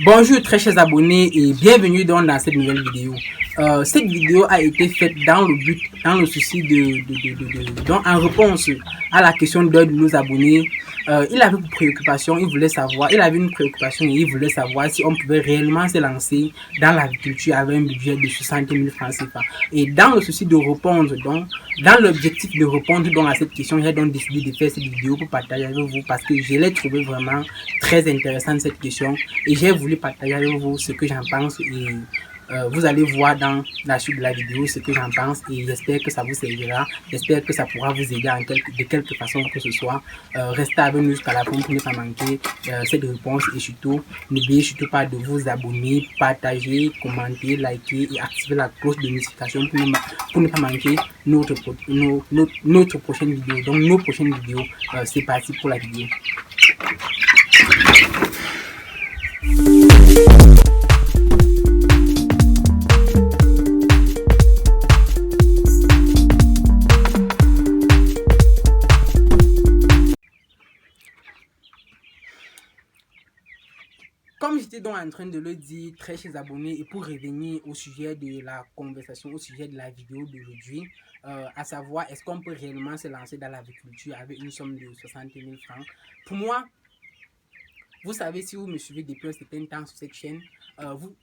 Bonjour très chers abonnés et bienvenue dans cette nouvelle vidéo. Cette vidéo a été faite dans le but, dans le souci donc en réponse à la question d'un de nos abonnés. Il avait une préoccupation, il avait une préoccupation et il voulait savoir si on pouvait réellement se lancer dans l'agriculture avec un budget de 60 000 francs CFA. Et dans le souci de répondre, donc, dans l'objectif de répondre donc, à cette question, j'ai donc décidé de faire cette vidéo pour partager avec vous parce que je l'ai trouvé vraiment très intéressante cette question et j'ai voulu partager avec vous ce que j'en pense et vous allez voir dans la suite de la vidéo ce que j'en pense et j'espère que ça vous servira, j'espère que ça pourra vous aider de quelque façon que ce soit. Restez avec nous jusqu'à la fin pour ne pas manquer cette réponse et surtout, n'oubliez surtout pas de vous abonner, partager, commenter, liker et activer la cloche de notification pour ne pas manquer notre prochaine vidéo. Donc nos prochaines vidéos, c'est parti pour la vidéo. Comme j'étais donc en train de le dire, très chers abonnés, et pour revenir au sujet de la conversation, au sujet de la vidéo d'aujourd'hui, à savoir, est-ce qu'on peut réellement se lancer dans l'agriculture avec une somme de 60 000 francs? Pour moi, vous savez, si vous me suivez depuis un certain temps sur cette chaîne,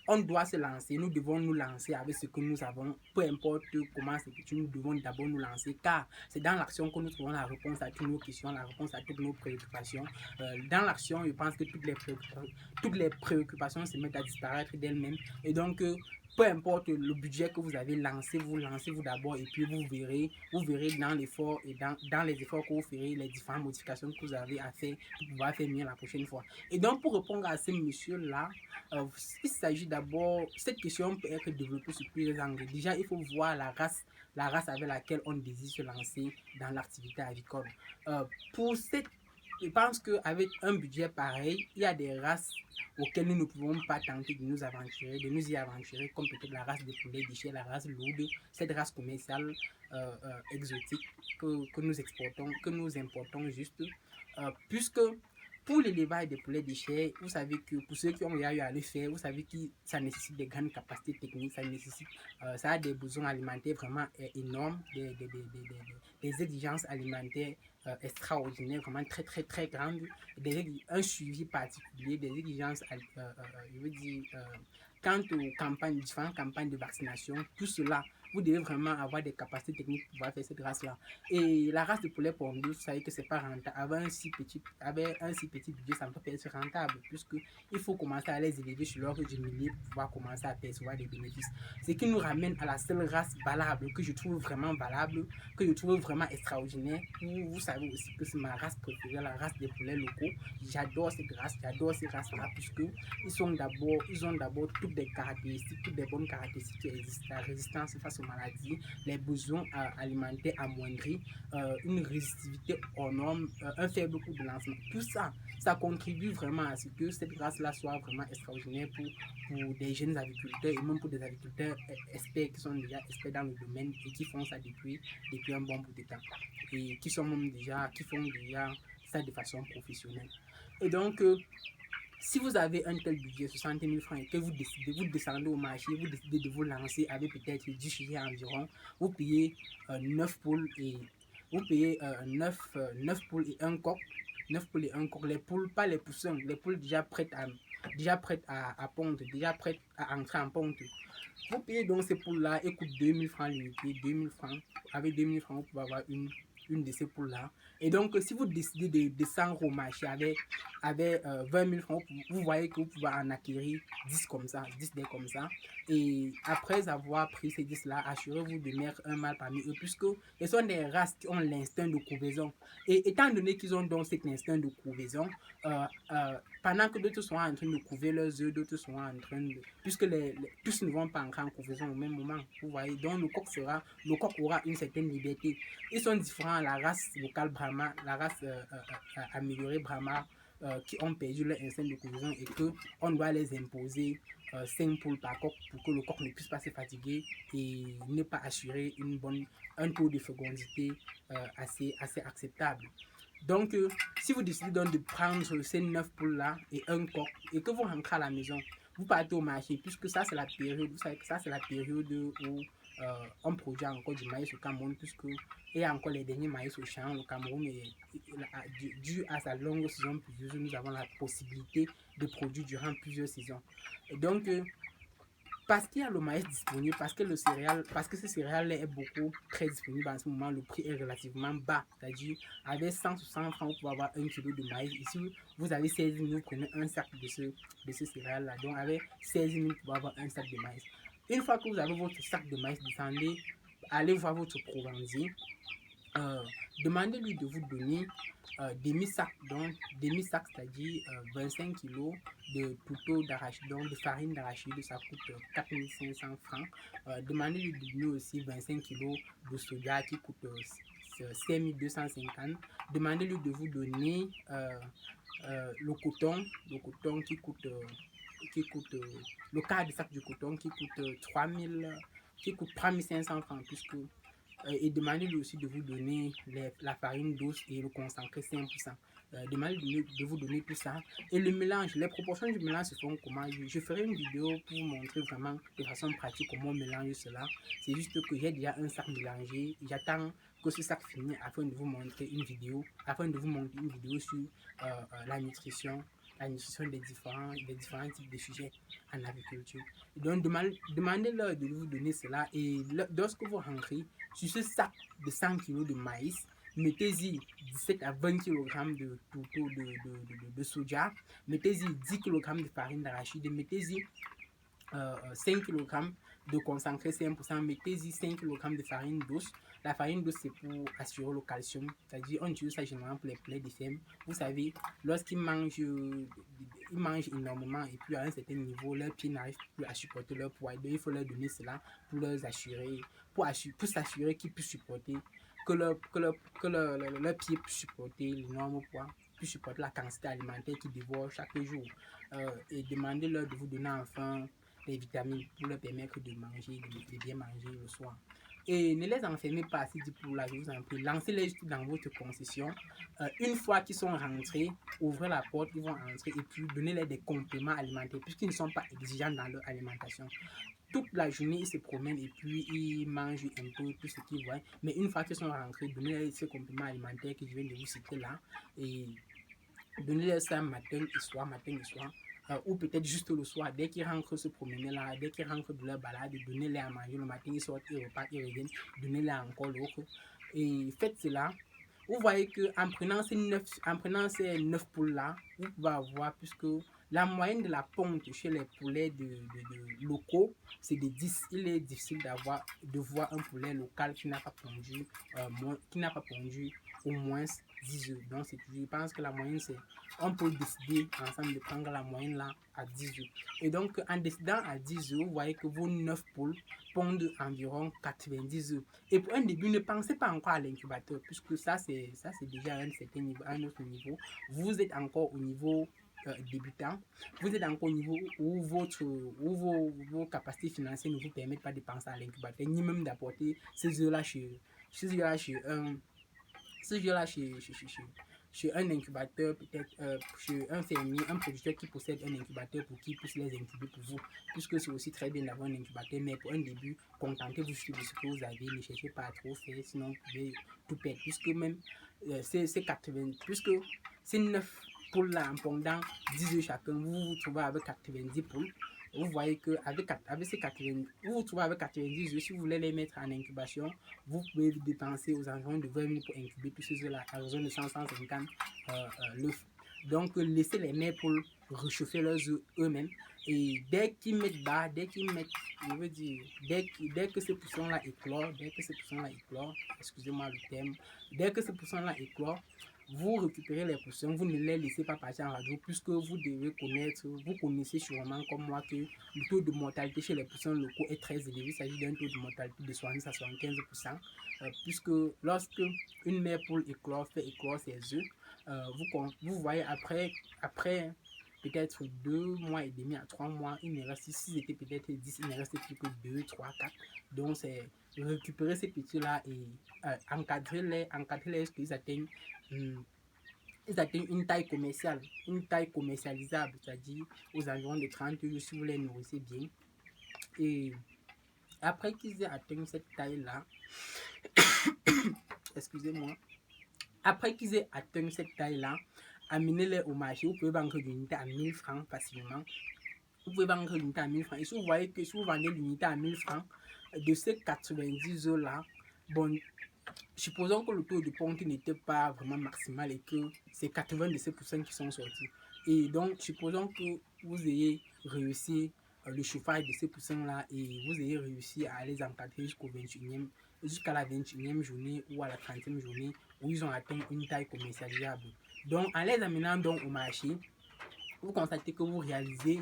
on doit se lancer, nous devons nous lancer avec ce que nous avons, peu importe comment c'est que nous devons d'abord nous lancer, car c'est dans l'action que nous trouvons la réponse à toutes nos questions, la réponse à toutes nos préoccupations. Dans l'action, je pense que toutes les préoccupations se mettent à disparaître d'elles-mêmes, et donc peu importe le budget que vous avez, lancez-vous d'abord et puis vous verrez dans l'effort et dans les efforts que vous ferez, les différentes modifications que vous avez à faire pour pouvoir faire mieux la prochaine fois. Et donc, pour répondre à ce monsieur-là, il s'agit d'abord, cette question peut être développée sur plusieurs angles. Déjà, il faut voir la race avec laquelle on désire se lancer dans l'activité agricole. Pour cette Je pense qu'avec un budget pareil, il y a des races auxquelles nous ne pouvons pas tenter de nous y aventurer, comme peut-être la race des poulets déchets, la race lourde, cette race commerciale exotique que nous exportons, que nous importons juste, puisque pour l'élevage des poulets déchets, vous savez que pour ceux qui ont déjà eu à le faire, vous savez que ça nécessite des grandes capacités techniques, ça a des besoins alimentaires vraiment énormes, des exigences alimentaires extraordinaires, vraiment très très très grandes, un suivi particulier, des exigences, je veux dire, quant aux campagnes, différentes campagnes de vaccination, tout cela, vous devez vraiment avoir des capacités techniques pour pouvoir faire cette race-là. Et la race de poulet pondu, vous savez que c'est pas rentable. Avec un si petit budget, ça ne peut pas être rentable, puisqu'il faut commencer à les élever sur l'ordre du millier pour pouvoir commencer à percevoir des bénéfices. Ce qui nous ramène à la seule race valable, que je trouve vraiment valable, que je trouve vraiment extraordinaire. Vous savez aussi que c'est ma race préférée, la race des poulets locaux. J'adore ces races-là, puisque ils ont d'abord toutes des caractéristiques, toutes des bonnes caractéristiques qui existent, la résistance face aux maladies, les besoins alimentaires amoindris, une résistivité aux normes, un faible coût de lancement. Tout ça, ça contribue vraiment à ce que cette race-là soit vraiment extraordinaire pour des jeunes agriculteurs et même pour des agriculteurs experts qui sont déjà experts dans le domaine et qui font ça depuis un bon bout de temps et qui font déjà ça de façon professionnelle. Et donc, si vous avez un tel budget, 60 000 francs, et que vous descendez au marché, vous décidez de vous lancer avec peut-être 10 sujets environ, vous payez 9 poules et vous payez 9 poules et un coq. 9 poules et un coq. Les poules, pas les poussins, les poules déjà prêtes à pondre, déjà prêtes à entrer en ponte. Vous payez donc ces poules-là et coûtent 2000 francs l'unité, 2000 francs. Avec 2000 francs, vous pouvez avoir une de ces poules-là. Et donc, si vous décidez de descendre au marché avec 20 000 francs, vous voyez que vous pouvez en acquérir 10 comme ça, 10 dés comme ça. Et après avoir pris ces 10-là, assurez-vous de mettre un mâle parmi eux, puisque ce sont des races qui ont l'instinct de couvaison. Et étant donné qu'ils ont donc cet instinct de couvaison, pendant que d'autres sont en train de couver leurs œufs, d'autres sont en train de... Puisque tous ne vont pas entrer en couvaison au même moment, vous voyez. Donc le coq aura une certaine liberté. Ils sont différents à la race locale Brahma, la race améliorée Brahma, qui ont perdu leur instinct de couvaison et qu'on doit les imposer 5 poules par coq pour que le coq ne puisse pas se fatiguer et ne pas assurer un taux de fécondité assez acceptable. Donc, si vous décidez donc de prendre ces 9 poules-là et un coq et que vous rentrez à la maison, vous partez au marché, puisque ça, c'est la période, vous savez que ça, c'est la période où on produit encore du maïs au Cameroun, puisque il y a encore les derniers maïs au champ. Le Cameroun, dû à sa longue saison pluvieuse, nous avons la possibilité de produire durant plusieurs saisons. Et donc, parce qu'il y a le maïs disponible, parce que ce céréale est beaucoup très disponible en ce moment, le prix est relativement bas. C'est-à-dire, avec 160 francs, vous pouvez avoir 1 kilo de maïs. Ici, vous avez 16 000, vous prenez un sac de ce céréale-là. Donc, avec 16 000, vous pouvez avoir un sac de maïs. Une fois que vous avez votre sac de maïs, descendez, allez voir votre provendier. Demandez-lui de vous donner demi-sac, donc demi-sac, c'est-à-dire 25 kg de tourteau d'arachide, donc de farine d'arachide, ça coûte 4500 francs. Demandez-lui de donner aussi 25 kg de soja qui coûte 5250. Demandez-lui de vous donner le coton qui coûte le quart de sac de coton qui coûte 3500 francs, puisque et demandez-lui aussi de vous donner la farine douce et le concentré 5%. Demandez-lui de vous donner tout ça. Et le mélange, les proportions du mélange se font comment? Je ferai une vidéo pour vous montrer vraiment de façon pratique comment on mélange cela. C'est juste que j'ai déjà un sac mélangé. J'attends que ce sac finisse afin de vous montrer une vidéo, sur la nutrition des différents types de sujets en agriculture. Et donc, demandez-leur de vous donner cela. Et lorsque vous rentrez, sur ce sac de 100 kg de maïs, mettez-y 17 à 20 kg de tourteau de soja, mettez-y 10 kg de farine d'arachide, mettez-y 5 kg de concentré 5%, mettez-y 5 kg de farine douce. La farine douce, c'est pour assurer le calcium, c'est-à-dire on utilise ça généralement pour les plaies de femme. Vous savez, lorsqu'ils mangent énormément et puis à un certain niveau, leurs pieds n'arrivent plus à supporter leur poids. Donc il faut leur donner cela pour leur assurer, pour s'assurer qu'ils puissent supporter, que leur pied puisse supporter l'énorme poids, puisse supporter la quantité alimentaire qu'ils dévorent chaque jour. Et demandez-leur de vous donner enfin les vitamines pour leur permettre de manger, de bien manger le soir. Et ne les enfermez pas à ces 10 poules-là, je vous en prie. Lancez-les juste dans votre concession. Une fois qu'ils sont rentrés, ouvrez la porte, ils vont rentrer et puis donnez-les des compléments alimentaires puisqu'ils ne sont pas exigeants dans leur alimentation. Toute la journée, ils se promènent et puis ils mangent un peu tout ce qu'ils voient. Mais une fois qu'ils sont rentrés, donnez-les ces compléments alimentaires que je viens de vous citer là. Et donnez-leur ça matin et soir. Ou peut-être juste le soir, dès qu'ils rentrent se promener là, dès qu'ils rentrent de leur balade, donnez-les à manger le matin, ils sortent, ils repartent, ils reviennent, donnez-les encore l'autre. Et faites cela. Vous voyez qu'en prenant ces 9 poules-là, vous pouvez avoir, puisque la moyenne de la ponte chez les poulets de locaux, c'est de 10. Il est difficile de voir un poulet local qui n'a pas pondu au moins 10 œufs. Donc, je pense que la moyenne, c'est, on peut décider ensemble de prendre la moyenne là à 10 œufs. Et donc, en décidant à 10 œufs, vous voyez que vos 9 poules pondent environ 90 œufs. Et pour un début, ne pensez pas encore à l'incubateur, puisque ça, c'est déjà à un certain niveau, à un autre niveau. Vous êtes encore au niveau débutant, vous êtes encore au niveau où vos capacités financières ne vous permettent pas de penser à l'incubateur, ni même d'apporter ces œufs-là chez un incubateur, peut-être chez un fermier, un producteur qui possède un incubateur pour qu'il puisse les incuber pour vous, puisque c'est aussi très bien d'avoir un incubateur, mais pour un début, contentez-vous juste de ce que vous avez, ne cherchez pas à trop faire, sinon vous pouvez tout perdre, puisque même ces 9 poules là en pondant 10 œufs chacun, vous vous trouvez avec 90 poules. Vous voyez qu'avec ces 90, vous vous trouvez avec 90 œufs. Si vous voulez les mettre en incubation, vous pouvez dépenser aux environs de 20 000 pour incuber tous ces œufs-là, à raison de 150 l'œuf. Donc, laissez les mères poules réchauffer leurs œufs eux-mêmes. Et dès qu'ils mettent, je veux dire, dès que ces poussons-là éclorent, excusez-moi le terme, dès que ces poussons-là éclorent, vous récupérez les poussins, vous ne les laissez pas partir en radio, puisque vous connaissez sûrement comme moi que le taux de mortalité chez les poussins locaux est très élevé. Il s'agit d'un taux de mortalité de 70 à 75%, puisque lorsque une mère poule fait éclore ses œufs, vous voyez après peut-être 2 mois et demi à 3 mois, il ne reste, si c'était peut-être 10, il ne reste plus que 2, 3, 4. Donc, c'est récupérer ces petits-là et encadrer-les jusqu'à qu'ils atteignent ils atteignent une taille commercialisable, c'est-à-dire aux environs de 30 jours si vous les nourrissez bien. Et après qu'ils aient atteint cette taille-là, excusez-moi, après qu'ils aient atteint cette taille-là, amenez-les au marché. Vous pouvez vendre l'unité à 1000 francs facilement. Vous pouvez vendre l'unité à 1000 francs. Et si vous voyez que si vous vendez l'unité à 1000 francs, de ces 90 œufs-là, bon, supposons que le taux de ponte n'était pas vraiment maximal et que c'est 97% qui sont sortis. Et donc, supposons que vous ayez réussi le chauffage de ces poussins-là et vous ayez réussi à les encadrer jusqu'à la 21e journée ou à la 30e journée où ils ont atteint une taille commercialisable. Donc, en les amenant donc au marché, vous constatez que vous réalisez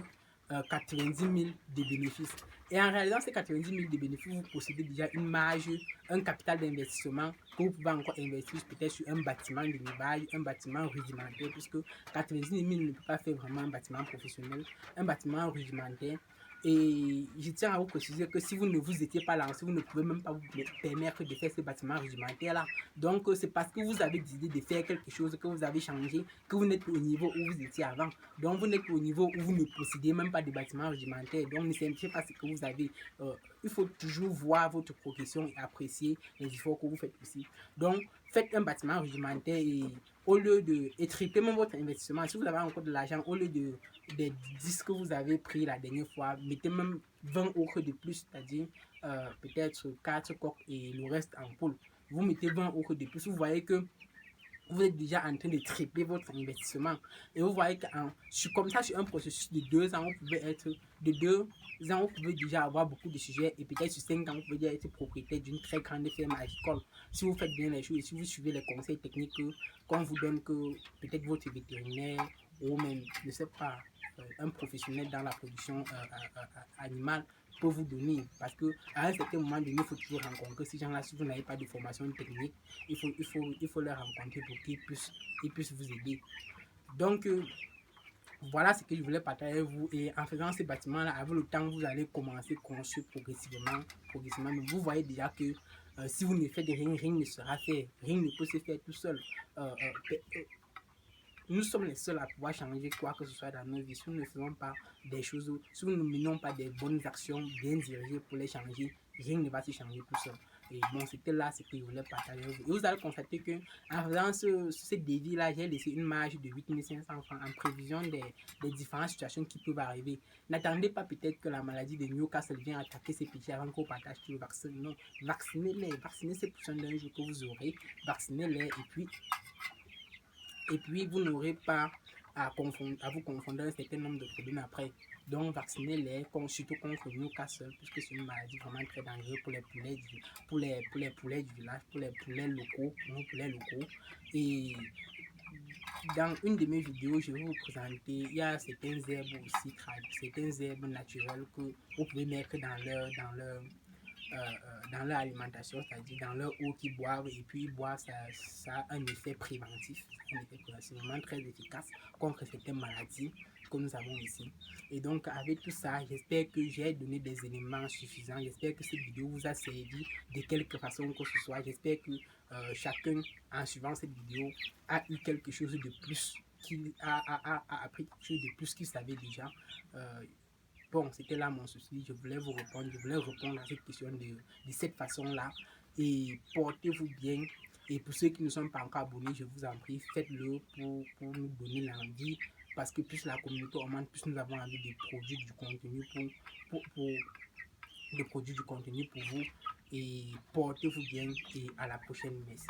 90 000 de bénéfices. Et en réalisant ces 90 000 de bénéfices, vous possédez déjà une marge, un capital d'investissement que vous pouvez encore investir peut-être sur un bâtiment de l'élevage, un bâtiment rudimentaire, puisque 90 000 ne peut pas faire vraiment un bâtiment professionnel, un bâtiment rudimentaire. Et je tiens à vous préciser que si vous ne vous étiez pas lancé, vous ne pouvez même pas vous permettre de faire ce bâtiment rudimentaire-là. Donc, c'est parce que vous avez décidé de faire quelque chose, que vous avez changé, que vous n'êtes au niveau où vous étiez avant. Donc, vous n'êtes au niveau où vous ne possédez même pas de bâtiment rudimentaire. Donc, ne simplifiez pas ce que vous avez. Il faut toujours voir votre progression et apprécier les efforts que vous faites aussi. Donc, faites un bâtiment rudimentaire et au lieu de triplez même votre investissement, si vous avez encore de l'argent, au lieu des 10 que vous avez pris la dernière fois, mettez même 20 autres de plus, c'est-à-dire peut-être 4 coques et le reste en poule. Vous mettez 20 autres de plus, vous voyez que vous êtes déjà en train de tripler votre investissement. Et vous voyez que comme ça, sur un processus de 2 ans, vous pouvez être de 2 ans, vous pouvez déjà avoir beaucoup de sujets. Et peut-être sur 5 ans, vous pouvez déjà être propriétaire d'une très grande ferme agricole. Si vous faites bien les choses et si vous suivez les conseils techniques qu'on vous donne, que peut-être votre vétérinaire ou même, je ne sais pas, un professionnel dans la production animale peut vous donner. Parce qu'à un certain moment donné, il faut toujours rencontrer ces gens-là. Si vous n'avez pas de formation technique, il faut les rencontrer pour qu'ils puissent vous aider. Donc, voilà ce que je voulais partager avec vous. Et en faisant ces bâtiments-là, avec le temps, vous allez commencer à construire progressivement. Mais vous voyez déjà que si vous ne faites rien, rien ne sera fait. Rien ne peut se faire tout seul. Nous sommes les seuls à pouvoir changer quoi que ce soit dans nos vies. Si nous ne faisons pas des choses, si nous ne menons pas des bonnes actions bien dirigées pour les changer, rien ne va se changer tout seul. Et bon, c'était là ce que je voulais partager avec vous. Et vous allez constater que en faisant ce défi-là, j'ai laissé une marge de 8500 francs en prévision des différentes situations qui peuvent arriver. N'attendez pas peut-être que la maladie de Newcastle vienne attaquer ces petits avant qu'on partage tout le vaccin. Non, vaccinez-les. Vaccinez ces poussins d'un jour que vous aurez. Vaccinez-les et puis vous n'aurez pas à vous confondre un certain nombre de problèmes après. Donc vaccinez-les, surtout contre Newcastle, puisque c'est une maladie vraiment très dangereuse pour les poulets du poulets du village, pour les poulets locaux, Et dans une de mes vidéos, je vais vous présenter, il y a certaines herbes aussi, certaines herbes naturelles que vous pouvez mettre dans leur alimentation, c'est-à-dire dans leur eau qu'ils boivent, et puis ils boivent, ça a un effet préventif. C'est vraiment très efficace contre certaines maladies que nous avons ici. Et donc, avec tout ça, j'espère que j'ai donné des éléments suffisants. J'espère que cette vidéo vous a servi de quelque façon que ce soit. J'espère que chacun, en suivant cette vidéo, a eu quelque chose de plus, qu'il a appris quelque chose de plus qu'il savait déjà. Bon, c'était là mon souci. Je voulais répondre à cette question de cette façon-là. Et portez-vous bien. Et pour ceux qui ne sont pas encore abonnés, je vous en prie, faites-le pour nous donner l'envie. Parce que plus la communauté augmente, plus nous avons envie de produire du contenu pour vous. Et portez-vous bien et à la prochaine. Merci.